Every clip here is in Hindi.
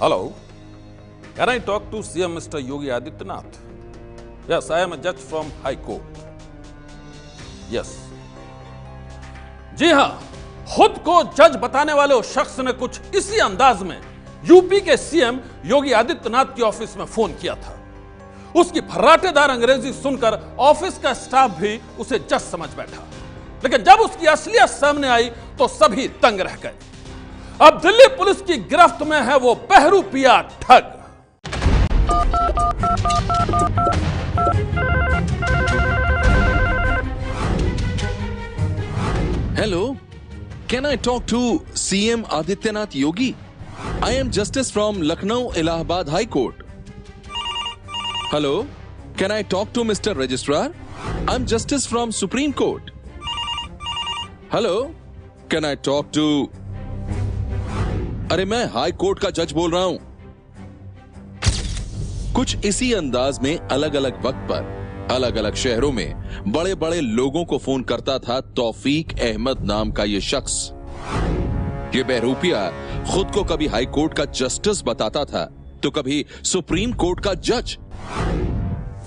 Hello, can I talk to CM Mr. Yogi Adityanath? Yes, I am a judge from High Court. Yes. जी हां, खुद को जज बताने वाले उस शख्स ने कुछ इसी अंदाज में यूपी के सीएम योगी आदित्यनाथ के ऑफिस में फोन किया था। उसकी फर्राटेदार अंग्रेजी सुनकर ऑफिस का स्टाफ भी उसे जज समझ बैठा, लेकिन जब उसकी असलियत सामने आई तो सभी दंग रह गए। अब दिल्ली पुलिस की गिरफ्त में है वो बहरूपिया ठग। Hello, can I talk to CM Adityanath Yogi? I am Justice from Lucknow, Allahabad High Court. Hello, can I talk to Mr. Registrar? I'm Justice from Supreme Court. Hello, can I talk to... अरे मैं हाई कोर्ट का जज बोल रहा हूं। कुछ इसी अंदाज में अलग अलग वक्त पर अलग अलग शहरों में बड़े बड़े लोगों को फोन करता था तौफीक अहमद नाम का ये शख्स। ये बहरूपिया खुद को कभी हाई कोर्ट का जस्टिस बताता था तो कभी सुप्रीम कोर्ट का जज।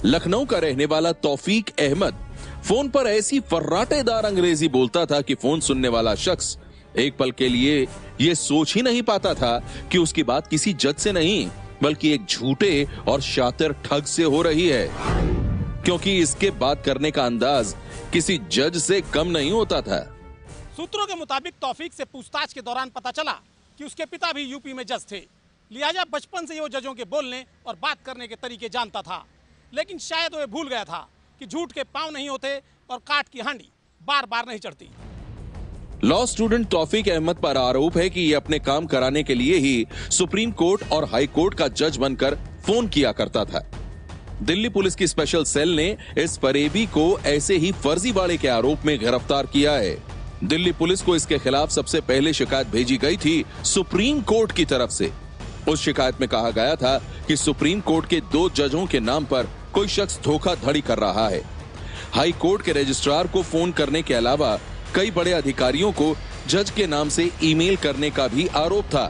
लखनऊ का रहने वाला तौफीक अहमद फोन पर ऐसी फर्राटेदार अंग्रेजी बोलता था कि फोन सुनने वाला शख्स एक पल के लिए यह सोच ही नहीं पाता था कि उसकी बात किसी जज से नहीं बल्कि एक झूठे और शातिर ठग से हो रही है, क्योंकि इसके बात करने का अंदाज किसी जज से कम नहीं होता था। सूत्रों के मुताबिक तौफीक से पूछताछ के दौरान पता चला कि उसके पिता भी यूपी में जज थे, लिहाजा बचपन से वो जजों के बोलने और बात करने के तरीके जानता था। लेकिन शायद वो भूल गया था कि झूठ के पांव नहीं होते और काठ की हांडी बार बार नहीं चढ़ती। लॉ स्टूडेंट तौफीक अहमद पर आरोप है कि ये अपने काम कराने के लिए ही सुप्रीम कोर्ट और हाई कोर्ट का जज बनकर फोन किया करता था। दिल्ली पुलिस की स्पेशल सेल ने इस फरेबी को ऐसे ही फर्जीवाड़े के आरोप में गिरफ्तार किया है। दिल्ली पुलिस को इसके खिलाफ सबसे पहले शिकायत भेजी गई थी सुप्रीम कोर्ट की तरफ से। उस शिकायत में कहा गया था कि सुप्रीम कोर्ट के 2 जजों के नाम पर कोई शख्स धोखाधड़ी कर रहा है। हाई कोर्ट के रजिस्ट्रार को फोन करने के अलावा कई बड़े अधिकारियों को जज के नाम से ईमेल करने का भी आरोप था।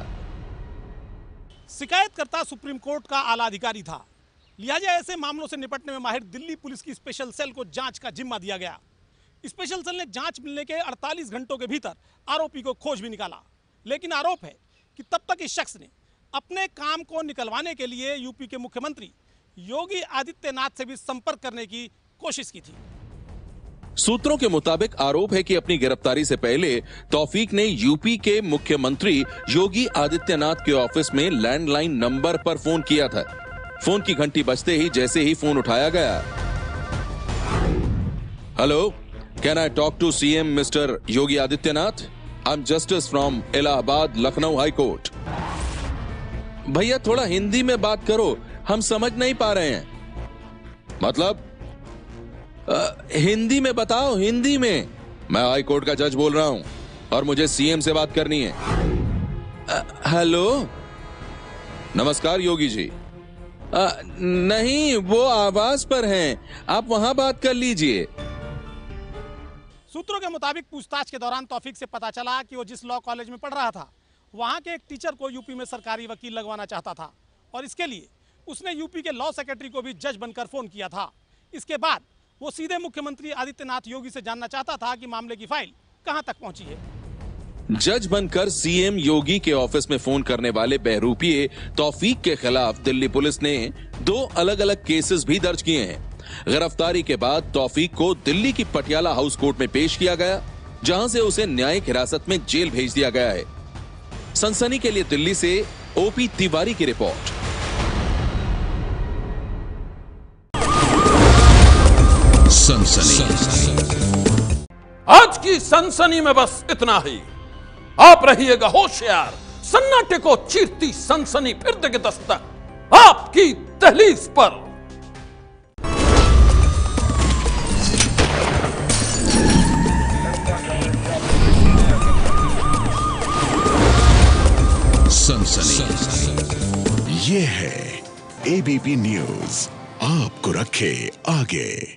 शिकायतकर्ता सुप्रीम कोर्ट का आला अधिकारी था, लिहाजा ऐसे मामलों से निपटने में माहिर दिल्ली पुलिस की स्पेशल सेल को जांच का जिम्मा दिया गया। स्पेशल सेल ने जांच मिलने के 48 घंटों के भीतर आरोपी को खोज भी निकाला, लेकिन आरोप है कि तब तक इस शख्स ने अपने काम को निकलवाने के लिए यूपी के मुख्यमंत्री योगी आदित्यनाथ से भी संपर्क करने की कोशिश की थी। सूत्रों के मुताबिक आरोप है कि अपनी गिरफ्तारी से पहले तौफीक ने यूपी के मुख्यमंत्री योगी आदित्यनाथ के ऑफिस में लैंडलाइन नंबर पर फोन किया था। फोन की घंटी बजते ही जैसे ही फोन उठाया गया, hello, can I talk to CM mister Yogi Adityanath? I am justice from Allahabad Lucknow high court. भैया थोड़ा हिंदी में बात करो, हम समझ नहीं पा रहे हैं। मतलब हिंदी में बताओ, हिंदी में। मैं हाई कोर्ट का जज बोल रहा हूं और मुझे सीएम से बात करनी है। हेलो, नमस्कार योगी जी। नहीं, वो आवाज पर हैं, आप वहां बात कर लीजिए। सूत्रों के मुताबिक पूछताछ के दौरान तौफीक से पता चला कि वो जिस लॉ कॉलेज में पढ़ रहा था वहां के एक टीचर को यूपी में सरकारी वकील लगवाना चाहता था और इसके लिए उसने यूपी के लॉ सेक्रेटरी को भी जज बनकर फोन किया था। इसके बाद वो सीधे मुख्यमंत्री आदित्यनाथ योगी से जानना चाहता था कि मामले की फाइल कहां तक पहुंची है। जज बनकर सीएम योगी के ऑफिस में फोन करने वाले बहरूपिये तौफीक के खिलाफ दिल्ली पुलिस ने 2 अलग अलग केसेस भी दर्ज किए हैं। गिरफ्तारी के बाद तौफीक को दिल्ली की पटियाला हाउस कोर्ट में पेश किया गया, जहां से उसे न्यायिक हिरासत में जेल भेज दिया गया है। सनसनी के लिए दिल्ली से ओपी तिवारी की रिपोर्ट। आज की सनसनी में बस इतना ही। आप रहिएगा होशियार, सन्नाटे को चीरती सनसनी फिर देगी दस्तक आपकी दहलीज पर। सनसनी ये है एबीपी न्यूज, आपको रखे आगे।